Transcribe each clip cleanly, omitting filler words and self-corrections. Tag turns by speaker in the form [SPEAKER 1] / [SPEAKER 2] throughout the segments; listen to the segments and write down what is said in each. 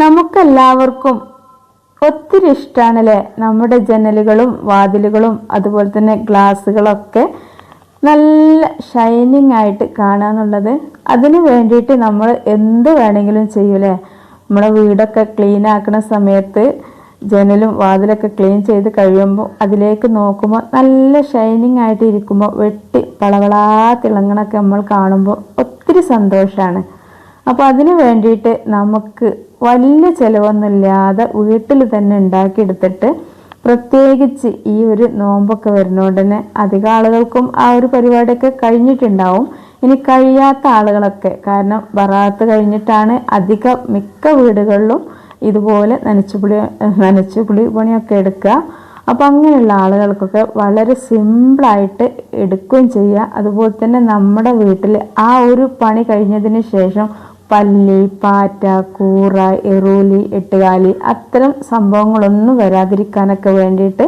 [SPEAKER 1] നമുക്കെല്ലാവർക്കും ഒത്തിരി ഇഷ്ടമാണല്ലേ നമ്മുടെ ജനലുകളും വാതിലുകളും അതുപോലെ തന്നെ ഗ്ലാസ്സുകളൊക്കെ നല്ല ഷൈനിങ് ആയിട്ട് കാണാന്നുള്ളത്. അതിന് വേണ്ടിയിട്ട് നമ്മൾ എന്ത് വേണമെങ്കിലും ചെയ്യൂലേ. നമ്മുടെ വീടൊക്കെ ക്ലീൻ ആക്കുന്ന സമയത്ത് ജനലും വാതിലൊക്കെ ക്ലീൻ ചെയ്ത് കഴിയുമ്പോൾ അതിലേക്ക് നോക്കുമ്പോൾ നല്ല ഷൈനിങ് ആയിട്ട് ഇരിക്കുമ്പോൾ വെട്ടി പളവളാ തിളങ്ങണൊക്കെ നമ്മൾ കാണുമ്പോൾ ഒത്തിരി സന്തോഷമാണ്. അപ്പോൾ അതിന് വേണ്ടിയിട്ട് നമുക്ക് വലിയ ചിലവൊന്നുമില്ലാതെ വീട്ടിൽ തന്നെ ഉണ്ടാക്കിയെടുത്തിട്ട്, പ്രത്യേകിച്ച് ഈ ഒരു നോമ്പൊക്കെ വരുന്നതുകൊണ്ട് തന്നെ അധികം ആളുകൾക്കും ആ ഒരു പരിപാടിയൊക്കെ കഴിഞ്ഞിട്ടുണ്ടാവും. ഇനി കഴിയാത്ത ആളുകളൊക്കെ, കാരണം ബറാത്ത് കഴിഞ്ഞിട്ടാണ് മിക്ക വീടുകളിലും ഇതുപോലെ നനച്ചുകുളി പണിയൊക്കെ എടുക്കുക. അപ്പം അങ്ങനെയുള്ള ആളുകൾക്കൊക്കെ വളരെ സിമ്പിളായിട്ട് എടുക്കുകയും ചെയ്യുക. അതുപോലെ തന്നെ നമ്മുടെ വീട്ടിൽ ആ ഒരു പണി കഴിഞ്ഞതിന് ശേഷം പല്ലി, പാറ്റ, കൂറ, എറൂലി, എട്ടുകാലി അത്തരം സംഭവങ്ങളൊന്നും വരാതിരിക്കാനൊക്കെ വേണ്ടിയിട്ട്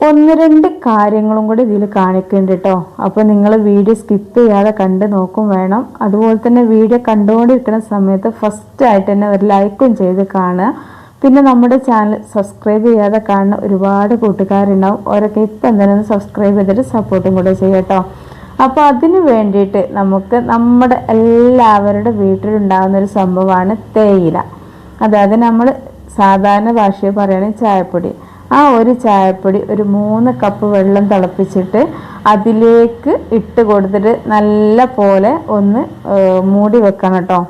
[SPEAKER 1] 1-2 കാര്യങ്ങളും കൂടി ഇതിൽ കാണിക്കുന്നുണ്ട് കേട്ടോ. അപ്പോൾ നിങ്ങൾ വീഡിയോ സ്കിപ്പ് ചെയ്യാതെ കണ്ട് നോക്കും വേണം. അതുപോലെ തന്നെ വീഡിയോ കണ്ടുകൊണ്ടിരിക്കുന്ന സമയത്ത് ഫസ്റ്റ് ആയിട്ട് തന്നെ ഒരു ലൈക്കും ചെയ്ത് കാണുക. പിന്നെ നമ്മുടെ ചാനൽ സബ്സ്ക്രൈബ് ചെയ്യാതെ കാണുന്ന ഒരുപാട് കൂട്ടുകാരുണ്ടാവും. അവരൊക്കെ ഇപ്പം എന്തായാലും സബ്സ്ക്രൈബ് ചെയ്തിട്ട് സപ്പോർട്ടും കൂടെ ചെയ്യട്ടോ. അപ്പോൾ അതിന് വേണ്ടിയിട്ട് നമുക്ക് നമ്മുടെ എല്ലാവരുടെ വീട്ടിലുണ്ടാകുന്ന ഒരു സംഭവമാണ് തേയില. അതായത് നമ്മൾ സാധാരണ ഭാഷയിൽ പറയുകയാണെങ്കിൽ ചായപ്പൊടി. ആ ഒരു ചായപ്പൊടി ഒരു 3 കപ്പ് വെള്ളം തിളപ്പിച്ചിട്ട് അതിലേക്ക് ഇട്ട് കൊടുത്തിട്ട് നല്ല പോലെ ഒന്ന് മൂടി വെക്കണം കേട്ടോ.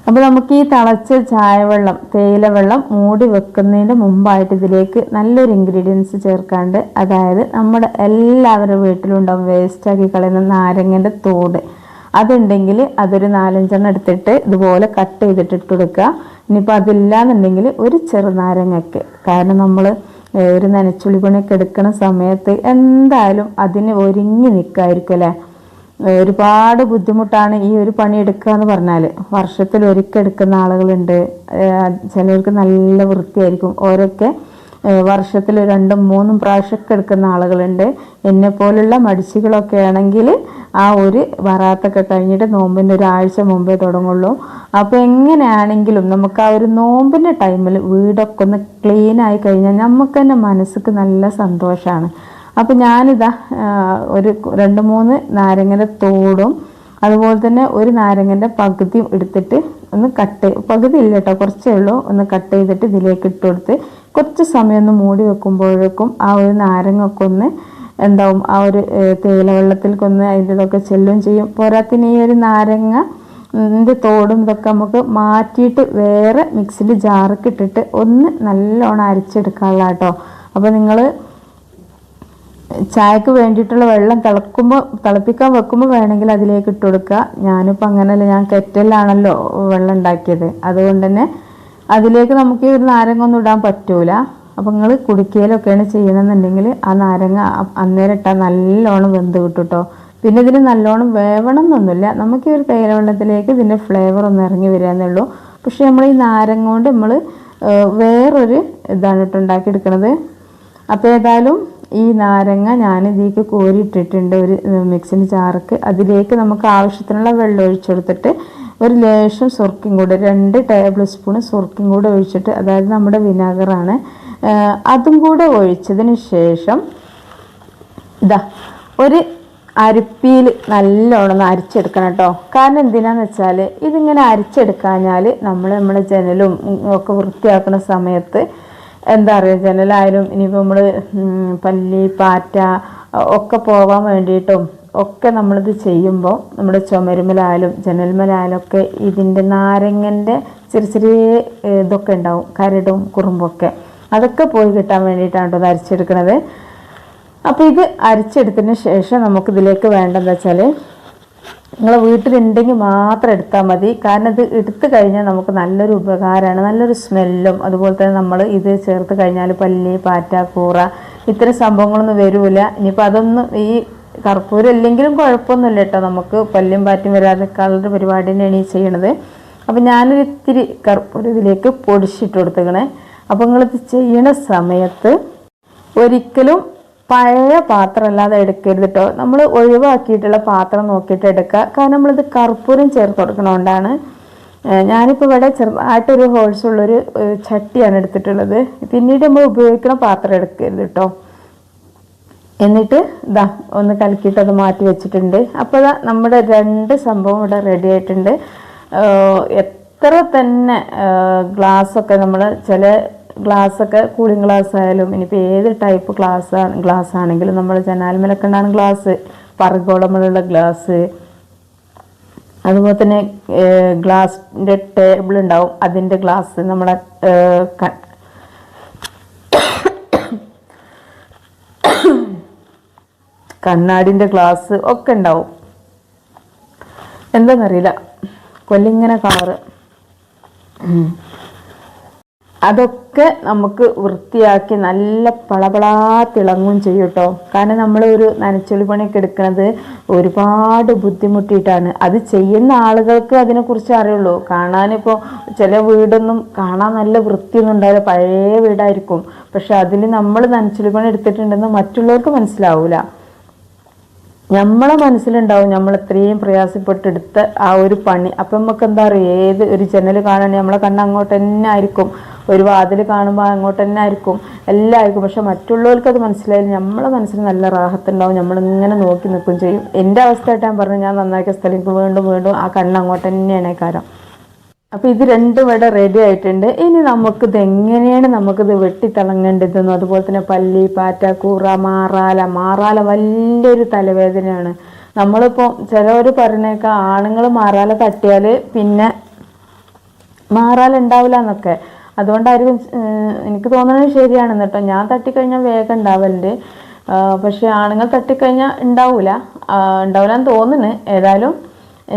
[SPEAKER 1] അപ്പോൾ നമുക്ക് ഈ തിളച്ച ചായവെള്ളം, തേയില വെള്ളം മൂടി വെക്കുന്നതിന് മുമ്പായിട്ട് ഇതിലേക്ക് നല്ലൊരു ഇൻഗ്രീഡിയൻസ് ചേർക്കാണ്ട്, അതായത് നമ്മുടെ എല്ലാവരുടെ വീട്ടിലുണ്ടാവും വേസ്റ്റാക്കി കളയുന്ന നാരങ്ങൻ്റെ തോട്. അതുണ്ടെങ്കിൽ അതൊരു 4-5 എടുത്തിട്ട് ഇതുപോലെ കട്ട് ചെയ്തിട്ട് ഇട്ട് കൊടുക്കുക. ഇനിയിപ്പോൾ അതില്ലാന്നുണ്ടെങ്കിൽ ഒരു ചെറുനാരങ്ങയ്ക്ക്, കാരണം നമ്മൾ ഒരു നനച്ചുള്ളി പണിയൊക്കെ എടുക്കുന്ന സമയത്ത് എന്തായാലും അതിന് ഒരുങ്ങി നിൽക്കായിരിക്കും അല്ലേ. ഒരുപാട് ബുദ്ധിമുട്ടാണ് ഈ ഒരു പണി എടുക്കുക എന്ന് പറഞ്ഞാൽ. വർഷത്തിൽ ഒരിക്കൽ എടുക്കുന്ന ആളുകളുണ്ട്, ചിലർക്ക് നല്ല വൃത്തിയായിരിക്കും. ഓരോക്കെ വർഷത്തിൽ 2-3 പ്രാവശ്യമൊക്കെ എടുക്കുന്ന ആളുകളുണ്ട്. എന്നെ പോലുള്ള മടിച്ചികളൊക്കെ ആണെങ്കിൽ ആ ഒരു വറാത്തൊക്കെ കഴിഞ്ഞിട്ട് നോമ്പിൻ്റെ ഒരാഴ്ച മുമ്പേ തുടങ്ങുള്ളൂ. അപ്പോൾ എങ്ങനെയാണെങ്കിലും നമുക്ക് ആ ഒരു നോമ്പിൻ്റെ ടൈമിൽ വീടൊക്കെ ഒന്ന് ക്ലീൻ ആയി കഴിഞ്ഞാൽ നമുക്ക് തന്നെ മനസ്സിക്ക് നല്ല സന്തോഷമാണ്. അപ്പോൾ ഞാനിതാ ഒരു 2-3 നാരങ്ങൻ്റെ തോടും അതുപോലെ തന്നെ ഒരു നാരങ്ങൻ്റെ പകുതിയും എടുത്തിട്ട് ഒന്ന് പകുതി ഇല്ല കേട്ടോ, കുറച്ചേ ഉള്ളൂ, ഒന്ന് കട്ട് ചെയ്തിട്ട് ഇതിലേക്ക് ഇട്ട് കൊടുത്ത് കുറച്ച് സമയം ഒന്ന് മൂടി വെക്കുമ്പോഴേക്കും ആ ഒരു നാരങ്ങൊക്കെ ഒന്ന് എന്താവും, ആ ഒരു തേയില വെള്ളത്തിൽക്കൊന്ന് അതിൻ്റെതൊക്കെ ചെല്ലും ചെയ്യും. പോരാത്തിന് ഈ ഒരു നാരങ്ങ തോടും ഇതൊക്കെ നമുക്ക് മാറ്റിയിട്ട് വേറെ മിക്സിയിൽ ജാറൊക്കെ ഇട്ടിട്ട് ഒന്ന് നല്ലോണം അരച്ചെടുക്കാനുള്ള കേട്ടോ. അപ്പോൾ നിങ്ങൾ ചായക്ക് വേണ്ടിയിട്ടുള്ള വെള്ളം തിളപ്പിക്കാൻ വെക്കുമ്പോൾ വേണമെങ്കിൽ അതിലേക്ക് ഇട്ട് കൊടുക്കുക. ഞാനിപ്പോൾ അങ്ങനെയല്ല, ഞാൻ കെറ്റലിലാണല്ലോ വെള്ളം ഉണ്ടാക്കിയത്, അതുകൊണ്ട് തന്നെ അതിലേക്ക് നമുക്ക് ഒരു നാരങ്ങ ഒന്നും ഇടാൻ പറ്റൂല. അപ്പോൾ നിങ്ങൾ കുടിക്കയിലൊക്കെയാണ് ചെയ്യണമെന്നുണ്ടെങ്കിൽ ആ നാരങ്ങ അന്നേരം ഇട്ടാൽ നല്ലോണം വെന്ത് കിട്ടും കേട്ടോ. പിന്നെ ഇതിന് നല്ലോണം വേവണം എന്നൊന്നുമില്ല, നമുക്ക് ഈ ഒരു തേയില വെള്ളത്തിലേക്ക് ഇതിൻ്റെ ഫ്ലേവർ ഒന്ന് ഇറങ്ങി വരാന്നേ ഉള്ളൂ. പക്ഷേ നമ്മൾ ഈ നാരങ്ങ കൊണ്ട് നമ്മൾ വേറൊരു ഇതാണ് കേട്ടോ ഉണ്ടാക്കിയെടുക്കുന്നത്. അപ്പോൾ ഏതായാലും ഈ നാരങ്ങ ഞാൻ ഇതിലേക്ക് കോരിയിട്ടിട്ടുണ്ട് ഒരു മിക്സിൻ്റെ ജാർക്ക്. അതിലേക്ക് നമുക്ക് ആവശ്യത്തിനുള്ള വെള്ളം ഒഴിച്ചെടുത്തിട്ട് ഒരു ലേശം സുർക്കയും കൂടെ 2 ടേബിൾ സ്പൂൺ സുർക്കയും കൂടെ ഒഴിച്ചിട്ട്, അതായത് നമ്മുടെ വിനാഗറാണ്, അതും കൂടെ ഒഴിച്ചതിന് ശേഷം ഇതാ ഒരു അരിപ്പിയിൽ നല്ലോണം അരിച്ചെടുക്കണം കേട്ടോ. കാരണം എന്തിനാന്ന് വെച്ചാൽ ഇതിങ്ങനെ അരിച്ചെടുക്കാഞ്ഞാൽ നമ്മുടെ ജനലും ഒക്കെ വൃത്തിയാക്കുന്ന സമയത്ത് എന്താ പറയുക, ജനലായാലും ഇനിയിപ്പോൾ നമ്മൾ പല്ലി, പാറ്റ ഒക്കെ പോകാൻ വേണ്ടിയിട്ടും ഒക്കെ നമ്മളിത് ചെയ്യുമ്പോൾ നമ്മുടെ ചുമരുമലായാലും ജനൽമലായാലും ഒക്കെ ഇതിൻ്റെ നാരങ്ങൻ്റെ ചെറിയ ഇതൊക്കെ ഉണ്ടാവും, കരടും കുറുമ്പൊക്കെ, അതൊക്കെ പോയി കിട്ടാൻ വേണ്ടിയിട്ടാണ് കേട്ടോ ഇത് അരിച്ചെടുക്കുന്നത്. അപ്പോൾ ഇത് അരിച്ചെടുത്തതിന് ശേഷം നമുക്കിതിലേക്ക് വേണ്ടതെന്ന് വെച്ചാൽ നിങ്ങൾ വീട്ടിലുണ്ടെങ്കിൽ മാത്രം എടുത്താൽ മതി. കാരണം ഇത് എടുത്തു കഴിഞ്ഞാൽ നമുക്ക് നല്ലൊരു ഉപകാരമാണ്, നല്ലൊരു സ്മെല്ലും. അതുപോലെ തന്നെ നമ്മൾ ഇത് ചേർത്ത് കഴിഞ്ഞാൽ പല്ലി, പാറ്റ, കൂറ ഇത്തരം സംഭവങ്ങളൊന്നും വരില്ല. ഇനിയിപ്പോൾ അതൊന്നും ഈ കർപ്പൂരം ഇല്ലെങ്കിലും കുഴപ്പമൊന്നുമില്ല കേട്ടോ, നമുക്ക് പല്ലും പാറ്റും വരാതെക്കാളുള്ള പരിപാടി തന്നെയാണ് ഈ ചെയ്യണത്. അപ്പോൾ ഞാനൊരു ഇത്തിരി കർപ്പൂരം ഇതിലേക്ക് പൊടിച്ചിട്ട് കൊടുത്തേക്കണേ. അപ്പോൾ നിങ്ങളിത് ചെയ്യണ സമയത്ത് ഒരിക്കലും പഴയ പാത്രം അല്ലാതെ എടുക്കരുത് കേട്ടോ. നമ്മൾ ഒഴിവാക്കിയിട്ടുള്ള പാത്രം നോക്കിയിട്ട് എടുക്കുക. കാരണം നമ്മളിത് കർപ്പൂരം ചേർത്ത് കൊടുക്കണോണ്ടാണ്. ഞാനിപ്പോൾ ഇവിടെ ചെറുതായിട്ടൊരു ഹോൾസുള്ളൊരു ചട്ടിയാണ് എടുത്തിട്ടുള്ളത്. പിന്നീട് നമ്മൾ ഉപയോഗിക്കുന്ന പാത്രം എടുക്കരുത് കേട്ടോ. എന്നിട്ട് ഇതാ ഒന്ന് കലക്കിയിട്ട് അത് മാറ്റി വെച്ചിട്ടുണ്ട്. അപ്പോൾ ഇതാ നമ്മുടെ 2 സംഭവം ഇവിടെ റെഡി ആയിട്ടുണ്ട്. എത്ര തന്നെ ഗ്ലാസ്സൊക്കെ നമ്മൾ ചില ഗ്ലാസ്സൊക്കെ കൂളിംഗ് ഗ്ലാസ് ആയാലും ഇനിയിപ്പോൾ ഏത് ടൈപ്പ് ഗ്ലാസ് ആണെങ്കിലും നമ്മൾ ജനാൽമേലൊക്കെ ഉണ്ടാകുന്ന ഗ്ലാസ്, പറഗോളമുള്ള ഗ്ലാസ്, അതുപോലെ തന്നെ ഗ്ലാസിൻ്റെ ടേബിൾ ഉണ്ടാവും, അതിൻ്റെ ഗ്ലാസ്, നമ്മുടെ കണ്ണാടിൻ്റെ ഗ്ലാസ് ഒക്കെ ഉണ്ടാവും. എന്താണെന്നറിയില്ല, കൊല്ലിങ്ങനെ കളറ്. അതൊക്കെ നമുക്ക് വൃത്തിയാക്കി നല്ല പളപളാ തിളങ്ങും ചെയ്യും കേട്ടോ. കാരണം നമ്മൾ ഒരു നനച്ചൊളി പണിയൊക്കെ എടുക്കുന്നത് ഒരുപാട് ബുദ്ധിമുട്ടിയിട്ടാണ്. അത് ചെയ്യുന്ന ആളുകൾക്ക് അതിനെക്കുറിച്ച് അറിയുള്ളൂ. കാണാനിപ്പോൾ ചില വീടൊന്നും കാണാൻ നല്ല വൃത്തിയൊന്നും ഉണ്ടാവില്ല, പഴയ വീടായിരിക്കും. പക്ഷെ അതിൽ നമ്മൾ നനച്ചൊളി പണി എടുത്തിട്ടുണ്ടെന്ന് മറ്റുള്ളവർക്ക് മനസ്സിലാവില്ല. നമ്മളെ മനസ്സിലുണ്ടാവും നമ്മൾ ഇത്രയും പ്രയാസപ്പെട്ടെടുത്ത ആ ഒരു പണി. അപ്പം നമുക്ക് എന്താ പറയുക, ഏത് ഒരു ജനൽ കാണണമെങ്കിൽ നമ്മളെ കണ്ണ് അങ്ങോട്ട് തന്നെ ആയിരിക്കും, ഒരു വാതിൽ കാണുമ്പോൾ അങ്ങോട്ട് തന്നെ ആയിരിക്കും, എല്ലാം ആയിരിക്കും. പക്ഷെ മറ്റുള്ളവർക്ക് അത് മനസ്സിലായില്ല. നമ്മളെ മനസ്സിൽ നല്ല റാഹത്തുണ്ടാവും, നമ്മളിങ്ങനെ നോക്കി നിൽക്കുകയും ചെയ്യും. എൻ്റെ അവസ്ഥയായിട്ട് ഞാൻ പറഞ്ഞു, ഞാൻ നന്നാക്കിയ സ്ഥലം വീണ്ടും വീണ്ടും ആ കണ്ണ് അങ്ങോട്ട് തന്നെയാണ് കാരം. അപ്പോൾ ഇത് 2 ഇവിടെ റെഡി ആയിട്ടുണ്ട്. ഇനി നമുക്കിത് എങ്ങനെയാണ് നമുക്കിത് വെട്ടിത്തിളങ്ങേണ്ടതെന്നും അതുപോലെ തന്നെ പല്ലി, പാറ്റ, കൂറ, മാറാല വലിയൊരു തലവേദനയാണ്. നമ്മളിപ്പോൾ ചിലവർ പറഞ്ഞേക്കാം ആണുങ്ങൾ മാറാല തട്ടിയാൽ പിന്നെ മാറാല ഉണ്ടാവില്ല എന്നൊക്കെ. അതുകൊണ്ടായിരിക്കും എനിക്ക് തോന്നുന്നത് ശരിയാണെന്ന് കേട്ടോ. ഞാൻ തട്ടിക്കഴിഞ്ഞാൽ വേഗം ഉണ്ടാവലുണ്ട്, പക്ഷെ ആണുങ്ങൾ തട്ടിക്കഴിഞ്ഞാൽ ഉണ്ടാവില്ല എന്ന് തോന്നുന്നു. ഏതായാലും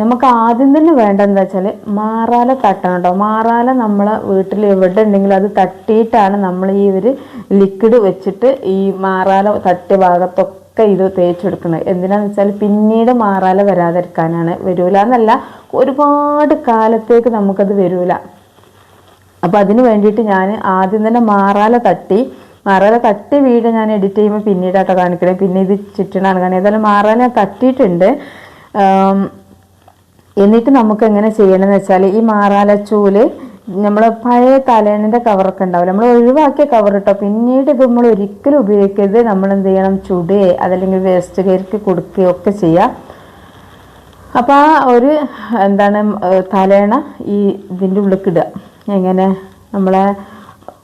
[SPEAKER 1] നമുക്ക് ആദ്യം തന്നെ വേണ്ടതെന്താ വെച്ചാൽ മാറാല തട്ടണം കേട്ടോ. മാറാല നമ്മളെ വീട്ടിൽ എവിടെ ഉണ്ടെങ്കിലും അത് തട്ടിയിട്ടാണ് നമ്മൾ ഈ ഒരു ലിക്വിഡ് വെച്ചിട്ട് ഈ മാറാല തട്ടിയ ഭാഗത്തൊക്കെ ഇത് തേച്ചെടുക്കുന്നത്. എന്തിനാന്ന് വെച്ചാൽ പിന്നീട് മാറാല വരാതിരിക്കാനാണ്. വരൂല എന്നല്ല, ഒരുപാട് കാലത്തേക്ക് നമുക്കത് വരൂല. അപ്പോൾ അതിന് വേണ്ടിയിട്ട് ഞാൻ ആദ്യം തന്നെ മാറാല തട്ടി വീഡിയോ ഞാൻ എഡിറ്റ് ചെയ്യുമ്പോൾ പിന്നീടാട്ടോ കാണിക്കണേ. പിന്നെ ഇത് ചുറ്റണാണ് കാരണം. ഏതായാലും മാറാല തട്ടിയിട്ടുണ്ട്. എന്നിട്ട് നമുക്ക് എങ്ങനെ ചെയ്യണമെന്ന് വെച്ചാൽ ഈ മാറാലച്ചൂല് നമ്മൾ പഴയ തലേണിൻ്റെ കവറൊക്കെ ഉണ്ടാവില്ല, നമ്മൾ ഒഴിവാക്കിയ കവർ കേട്ടോ. പിന്നീട് ഇത് നമ്മൾ ഒരിക്കലും ഉപയോഗിക്കരുത്. നമ്മൾ എന്ത് ചെയ്യണം, ചുടുകയോ അതല്ലെങ്കിൽ വേസ്റ്റുകാർക്ക് കൊടുക്കുകയോ ഒക്കെ ചെയ്യാം. അപ്പോൾ ആ ഒരു തലേണ ഈ ഇതിൻ്റെ ഉള്ളിലേക്ക് ഇടുക. എങ്ങനെ നമ്മളെ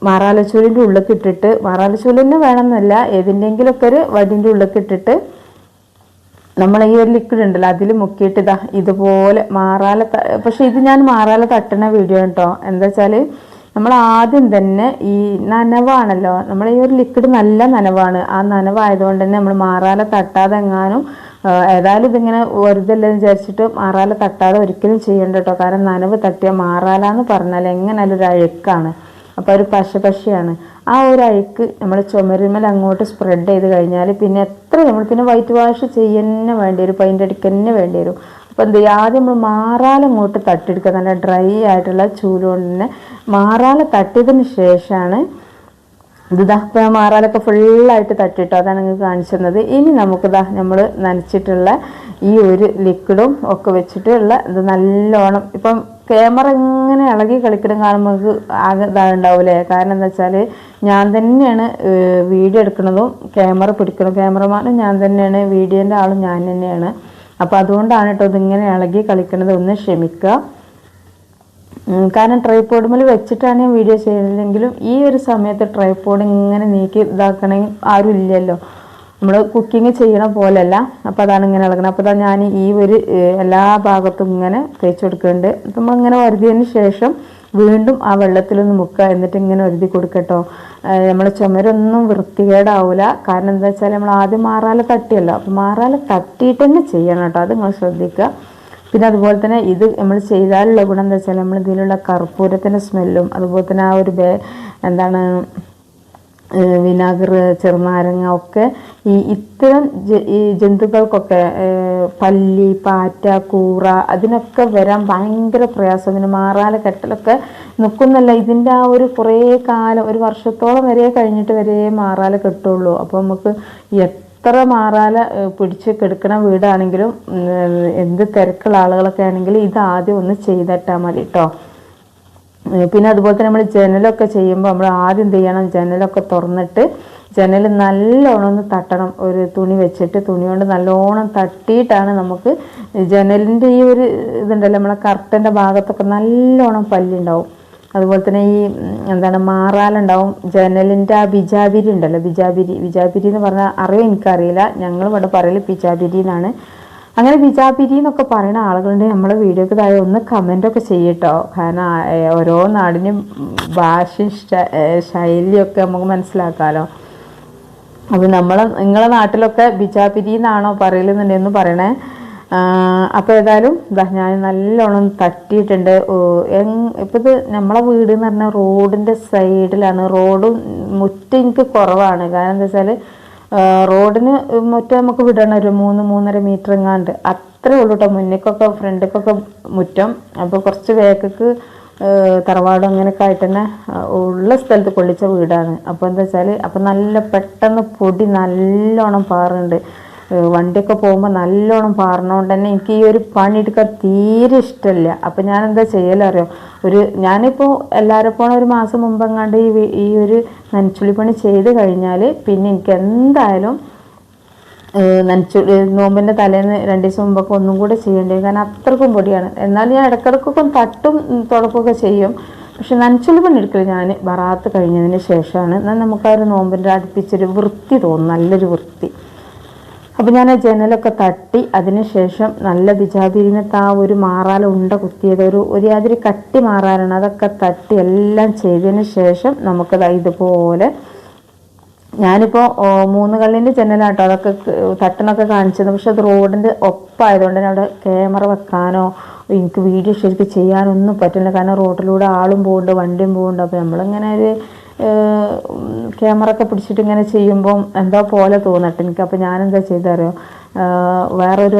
[SPEAKER 1] മാറാലച്ചൂലിൻ്റെ ഉള്ളിലേക്ക് ഇട്ടിട്ട്, മാറാലച്ചൂല് തന്നെ വേണമെന്നല്ല, ഏതിൻ്റെങ്കിലുമൊക്കെ ഒരു വടിൻ്റെ ഉള്ളിലേക്ക് ഇട്ടിട്ട് നമ്മൾ ഈ ഒരു ലിക്വിഡ് ഉണ്ടല്ലോ അതിൽ മുക്കിയിട്ട് ഇതാ ഇതുപോലെ പക്ഷെ ഇത് ഞാൻ മാറാല തട്ടുന്ന വീഡിയോ കേട്ടോ. എന്താ വെച്ചാൽ നമ്മൾ ആദ്യം തന്നെ ഈ നനവാണല്ലോ, നമ്മൾ ഈ ഒരു ലിക്വിഡ് നല്ല നനവാണ്. ആ നനവായതുകൊണ്ട് തന്നെ നമ്മൾ മാറാല തട്ടാതെ എങ്ങാനും, ഏതായാലും ഇതിങ്ങനെ വെറുതെ അല്ലെന്ന് വിചാരിച്ചിട്ട് മാറാല തട്ടാതെ ഒരിക്കലും ചെയ്യണ്ട കേട്ടോ. കാരണം നനവ് തട്ടിയ മാറാല എന്ന് പറഞ്ഞാൽ എങ്ങനെയാലും ഒരു അഴുക്കാണ്, അപ്പോൾ ഒരു പശയാണ്. ആ ഒരു അഴുക്ക് നമ്മൾ ചുമരുമേൽ അങ്ങോട്ട് സ്പ്രെഡ് ചെയ്ത് കഴിഞ്ഞാൽ പിന്നെ നമ്മൾ പിന്നെ വൈറ്റ് വാഷ് ചെയ്യുന്നേ വേണ്ടി വരും, പെയിൻ്റ് അടിക്കന്നെ വേണ്ടി വരും. അപ്പോൾ എന്ത് ചെയ്യുക, ആദ്യം നമ്മൾ മാറാല അങ്ങോട്ട് തട്ടിയെടുക്കുക. നല്ല ഡ്രൈ ആയിട്ടുള്ള ചൂല് കൊണ്ട് തന്നെ മാറാല തട്ടിയതിന് ശേഷമാണ് ഇതാ ഇപ്പോൾ മാറാലൊക്കെ ഫുള്ളായിട്ട് തട്ടിട്ടോ, അതാണ് നിങ്ങൾക്ക് കാണിച്ചു തന്നത്. ഇനി നമുക്കിതാ നമ്മൾ നനച്ചിട്ടുള്ള ഈ ഒരു ലിക്വിഡും ഒക്കെ വെച്ചിട്ടുള്ള ഇത് നല്ലോണം, ഇപ്പം ക്യാമറ ഇങ്ങനെ ഇളകി കളിക്കണം കാണുമ്പോൾ നമുക്ക് ആകെ ഇതാണ്ടാവില്ലേ. കാരണം എന്താ വെച്ചാൽ ഞാൻ തന്നെയാണ് വീഡിയോ എടുക്കുന്നതും ക്യാമറ പിടിക്കണം, ക്യാമറമാനും ഞാൻ തന്നെയാണ്, വീഡിയോൻ്റെ ആളും ഞാൻ തന്നെയാണ്. അപ്പോൾ അതുകൊണ്ടാണ് കേട്ടോ ഇതിങ്ങനെ ഇളകി കളിക്കുന്നത്. ഒന്ന് ക്ഷമിക്കുക. കാരണം ട്രൈപോഡ് മേൽ വെച്ചിട്ടാണ് ഞാൻ വീഡിയോ ചെയ്യുന്നതെങ്കിലും ഈ ഒരു സമയത്ത് ട്രൈപോഡ് ഇങ്ങനെ നീക്കി ഇതാക്കണമെങ്കിൽ ആരും ഇല്ലല്ലോ, നമ്മൾ കുക്കിങ് ചെയ്യണ പോലെയല്ല. അപ്പോൾ അതാണ് ഇങ്ങനെ ഇളകണം. അപ്പോൾ അതാ ഞാൻ ഈ ഒരു എല്ലാ ഭാഗത്തും ഇങ്ങനെ തേച്ച് കൊടുക്കുന്നുണ്ട്. അപ്പം നമ്മളിങ്ങനെ വരുതിയതിന് ശേഷം വീണ്ടും ആ വെള്ളത്തിലൊന്ന് മുക്കുക, എന്നിട്ട് ഇങ്ങനെ ഒരുതി കൊടുക്കട്ടോ. നമ്മൾ ചുമരൊന്നും വൃത്തികേടാവില്ല. കാരണം എന്താ വെച്ചാൽ നമ്മൾ ആദ്യം മാറാല തട്ടിയല്ലോ, അപ്പോൾ മാറാല തട്ടിയിട്ട് തന്നെ ചെയ്യണം കേട്ടോ, അത് നിങ്ങൾ ശ്രദ്ധിക്കുക. പിന്നെ അതുപോലെ തന്നെ ഇത് നമ്മൾ ചെയ്താലുള്ള ഗുണം എന്താ വെച്ചാൽ നമ്മൾ ഇതിലുള്ള കർപ്പൂരത്തിൻ്റെ സ്മെല്ലും അതുപോലെ തന്നെ ആ ഒരു വിനാഗർ, ചെറുനാരങ്ങ ഒക്കെ ഇത്തരം ഈ ജന്തുക്കൾക്കൊക്കെ പല്ലി, പാറ്റ, കൂറ അതിനൊക്കെ വരാൻ ഭയങ്കര പ്രയാസം. പിന്നെ മാറാല കെട്ടലൊക്കെ നിൽക്കുന്നല്ല, ഇതിൻ്റെ ആ ഒരു കുറേ കാലം, ഒരു വർഷത്തോളം വരെ കഴിഞ്ഞിട്ട് വരെ മാറാല കെട്ടുള്ളൂ. അപ്പോൾ നമുക്ക് എത്ര മാറാല പിടിച്ച് കിടക്കണ വീടാണെങ്കിലും എന്ത് തിരക്കുള്ള ആളുകളൊക്കെ ആണെങ്കിലും ഇത് ആദ്യം ഒന്ന് ചെയ്തിട്ടാൽ മതി കേട്ടോ. പിന്നെ അതുപോലെ തന്നെ നമ്മൾ ജനലൊക്കെ ചെയ്യുമ്പോൾ നമ്മൾ ആദ്യം എന്ത് ചെയ്യണം, ജനലൊക്കെ തുറന്നിട്ട് ജനൽ നല്ലോണം ഒന്ന് തട്ടണം. ഒരു തുണി വെച്ചിട്ട് തുണി കൊണ്ട് നല്ലോണം തട്ടിയിട്ടാണ് നമുക്ക് ജനലിൻ്റെ ഈ ഒരു ഇതുണ്ടല്ലോ നമ്മളെ കർട്ടൻ്റെ ഭാഗത്തൊക്കെ നല്ലോണം പല്ലുണ്ടാവും. അതുപോലെ തന്നെ ഈ എന്താണ് മാറാലുണ്ടാവും. ജനലിൻ്റെ ആ ബിജാബിരി ഉണ്ടല്ലോ, ബിജാബിരി എന്ന് പറഞ്ഞാൽ അറിയോ എനിക്കറിയില്ല, ഞങ്ങൾ ഇവിടെ പറയൽ ബിജാബിരി എന്നാണ്. അങ്ങനെ ബിജാബിരി എന്നൊക്കെ പറയുന്ന ആളുകളുണ്ട് നമ്മളെ വീഡിയോക്ക് താഴെ ഒന്ന് കമൻ്റൊക്കെ ചെയ്യട്ടോ. കാരണം ഓരോ നാടിനും ഭാഷയും ശൈലിയൊക്കെ നമുക്ക് മനസ്സിലാക്കാമല്ലോ. അപ്പം നിങ്ങളെ നാട്ടിലൊക്കെ ബിജാബിരി എന്നാണോ പറയലെന്നുണ്ടെന്ന് പറയണേ. അപ്പോൾ ഏതായാലും ഞാൻ നല്ലോണം തട്ടിയിട്ടുണ്ട്. ഇപ്പം ഇത് നമ്മളെ വീട് എന്ന് പറഞ്ഞാൽ റോഡിൻ്റെ സൈഡിലാണ്. മുറ്റം എനിക്ക് കുറവാണ്. കാരണം എന്താ വെച്ചാൽ റോഡിന് മുറ്റം നമുക്ക് വിടണം ഒരു 3-3.5 മീറ്റർ എങ്ങാണ്ട്, അത്രേ ഉള്ളൂ കേട്ടോ. മുന്നേക്കൊക്കെ ഫ്രണ്ടിക്കൊക്കെ മുറ്റം. അപ്പോൾ കുറച്ച് വേക്കക്ക് തറവാടും അങ്ങനെയൊക്കെ ആയിട്ട് തന്നെ ഉള്ള സ്ഥലത്ത് കൊള്ളിച്ച വീടാണ്. അപ്പോൾ എന്താ വെച്ചാൽ അപ്പം നല്ല പെട്ടെന്ന് പൊടി നല്ലോണം പാറുണ്ട്. വണ്ടിയൊക്കെ പോകുമ്പോൾ നല്ലോണം പാറണോണ്ട് തന്നെ എനിക്ക് ഈ ഒരു പണി എടുക്കാൻ തീരെ ഇഷ്ടമില്ല. അപ്പം ഞാൻ എന്താ ചെയ്യലറിയോ, ഞാനിപ്പോൾ എല്ലാവരും പോണ ഒരു മാസം മുമ്പെങ്ങാണ്ട് ഈ ഒരു നനച്ചുള്ളി പണി ചെയ്ത് കഴിഞ്ഞാൽ പിന്നെ എനിക്ക് എന്തായാലും നോമ്പിൻ്റെ തലേന്ന് 2 ദിവസം മുമ്പൊക്കെ ഒന്നും കൂടെ ചെയ്യേണ്ടി വരും. കാരണം അത്രക്കും പൊടിയാണ്. എന്നാൽ ഞാൻ ഇടയ്ക്കിടയ്ക്കൊക്കെ തട്ടും തുടക്കുകയൊക്കെ ചെയ്യും. പക്ഷെ നനച്ചുള്ളി പണി എടുക്കൽ ഞാൻ ബറാത്ത് കഴിഞ്ഞതിന് ശേഷമാണ്. എന്നാൽ നമുക്ക് ആ ഒരു നോമ്പിൻ്റെ അടുപ്പിച്ചൊരു വൃത്തി തോന്നും, നല്ലൊരു വൃത്തി. അപ്പോൾ ഞാൻ ആ ജനലൊക്കെ തട്ടി അതിന് ശേഷം നല്ല ബിജാബിരിനത്തെ ആ ഒരു മാറാല ഉണ്ട കുത്തിയത് ഒരു യാതൊരു കട്ടി മാറാലാണ്, അതൊക്കെ തട്ടി എല്ലാം ചെയ്തതിന് ശേഷം നമുക്കത് ഇതുപോലെ ഞാനിപ്പോൾ 3 കള്ളിൻ്റെ ജനലാട്ടോ അതൊക്കെ തട്ടണൊക്കെ കാണിച്ചത്. പക്ഷെ അത് റോഡിൻ്റെ ഒപ്പമായതുകൊണ്ട് തന്നെ അവിടെ ക്യാമറ വെക്കാനോ എനിക്ക് വീഡിയോ ശരിക്കും ചെയ്യാനൊന്നും പറ്റില്ല. കാരണം റോഡിലൂടെ ആളും പോകുന്നുണ്ട്, വണ്ടിയും പോകുന്നുണ്ട്. അപ്പോൾ നമ്മളിങ്ങനെ ഒരു ക്യാമറ ഒക്കെ പിടിച്ചിട്ട് ഇങ്ങനെ ചെയ്യുമ്പം എന്താ പോലെ തോന്നട്ടെ എനിക്ക്. അപ്പോൾ ഞാനെന്താ ചെയ്തറിയോ, വേറൊരു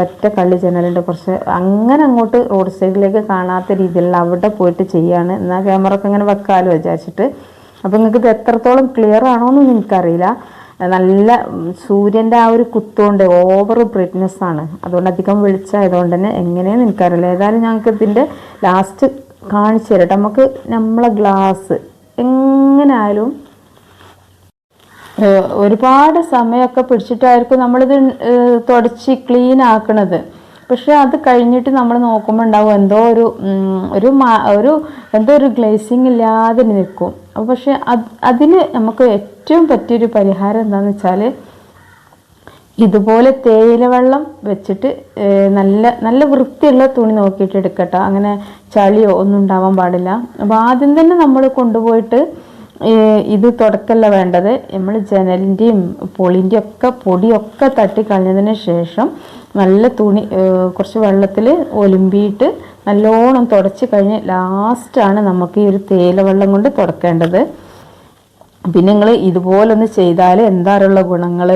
[SPEAKER 1] ഒറ്റ കള്ളി ജനലുണ്ട്, കുറച്ച് അങ്ങനെ അങ്ങോട്ട് റോഡ് സൈഡിലേക്ക് കാണാത്ത രീതിയിലുള്ള അവിടെ പോയിട്ട് ചെയ്യാണ്. എന്നാൽ ക്യാമറ ഒക്കെ ഇങ്ങനെ വെക്കാമല്ലോ വിചാരിച്ചിട്ട്. അപ്പോൾ നിങ്ങൾക്ക് ഇത് എത്രത്തോളം ക്ലിയർ ആണോ എന്നൊന്നും എനിക്കറിയില്ല. നല്ല സൂര്യൻ്റെ ആ ഒരു കുത്തുകൊണ്ട് ഓവർ ബ്രൈറ്റ്നെസ് ആണ്, അതുകൊണ്ട് അധികം വെളിച്ചമായതുകൊണ്ട് തന്നെ എങ്ങനെയാണെന്ന് എനിക്കറിയില്ല. ഏതായാലും ഞങ്ങൾക്ക് ഇതിൻ്റെ ലാസ്റ്റ് കാണിച്ചു തരട്ടെ. നമുക്ക് നമ്മളെ ഗ്ലാസ് എങ്ങനെയായാലും ഒരുപാട് സമയമൊക്കെ പിടിച്ചിട്ടായിരിക്കും നമ്മളിത് തുടച്ച് ക്ലീൻ ആക്കണത്. പക്ഷെ അത് കഴിഞ്ഞിട്ട് നമ്മൾ നോക്കുമ്പോൾ ഉണ്ടാവും എന്തോ ഒരു ഗ്ലേസിങ് ഇല്ലാതെ നിൽക്കും. അപ്പോൾ പക്ഷെ അതിന് നമുക്ക് ഏറ്റവും പറ്റിയൊരു പരിഹാരം എന്താണെന്ന് വെച്ചാൽ ഇതുപോലെ തേയില വെള്ളം വെച്ചിട്ട് നല്ല വൃത്തിയുള്ള തുണി നോക്കിയിട്ട് എടുക്കട്ടോ. അങ്ങനെ ചളിയോ ഒന്നും ഉണ്ടാവാൻ പാടില്ല. അപ്പോൾ ആദ്യം തന്നെ നമ്മൾ കൊണ്ടുപോയിട്ട് ഇത് തുടക്കല്ല വേണ്ടത്, നമ്മൾ ജനലിൻ്റെയും പൊളിൻ്റെയും ഒക്കെ പൊടിയൊക്കെ തട്ടിക്കളഞ്ഞതിന് ശേഷം നല്ല തുണി കുറച്ച് വെള്ളത്തിൽ ഒലുമ്പിയിട്ട് നല്ലോണം തുടച്ച് കഴിഞ്ഞ് ലാസ്റ്റാണ് നമുക്ക് ഈ ഒരു തേയില വെള്ളം കൊണ്ട് തുടക്കേണ്ടത്. പിന്നെ നിങ്ങൾ ഇതുപോലൊന്ന് ചെയ്താൽ എന്താറുള്ള ഗുണങ്ങൾ,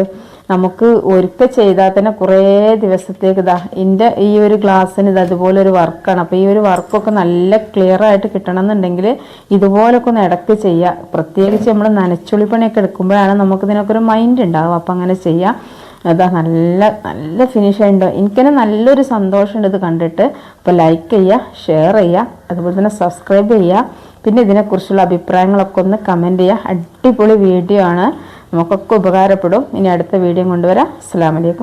[SPEAKER 1] നമുക്ക് ഒരിക്കൽ ചെയ്താൽ തന്നെ കുറേ ദിവസത്തേക്ക് എൻ്റെ ഈ ഒരു ഗ്ലാസ്സിന് അതുപോലെ ഒരു വർക്കാണ്. അപ്പോൾ ഈ ഒരു വർക്കൊക്കെ നല്ല ക്ലിയർ ആയിട്ട് കിട്ടണമെന്നുണ്ടെങ്കിൽ ഇതുപോലൊക്കെ ഒന്ന് ഇടയ്ക്ക് ചെയ്യുക. പ്രത്യേകിച്ച് നമ്മൾ നനച്ചുള്ളി പണിയൊക്കെ എടുക്കുമ്പോഴാണ് നമുക്ക് ഇതിനൊക്കെ ഒരു മൈൻഡ് ഉണ്ടാവും. അപ്പോൾ അങ്ങനെ ചെയ്യാം. നല്ല ഫിനിഷ് ആയിട്ടുണ്ടോ, എനിക്കെന്നെ നല്ലൊരു സന്തോഷമുണ്ട് ഇത് കണ്ടിട്ട്. അപ്പോൾ ലൈക്ക് ചെയ്യുക, ഷെയർ ചെയ്യുക, അതുപോലെ തന്നെ സബ്സ്ക്രൈബ് ചെയ്യുക. പിന്നെ ഇതിനെക്കുറിച്ചുള്ള അഭിപ്രായങ്ങളൊക്കെ ഒന്ന് കമൻറ്റ് ചെയ്യുക. അടിപൊളി വീഡിയോ ആണ്, നമുക്കൊക്കെ ഉപകാരപ്പെടും. ഇനി അടുത്ത വീഡിയോ കൊണ്ടുവരാം. അസ്സലാമു അലൈക്കും.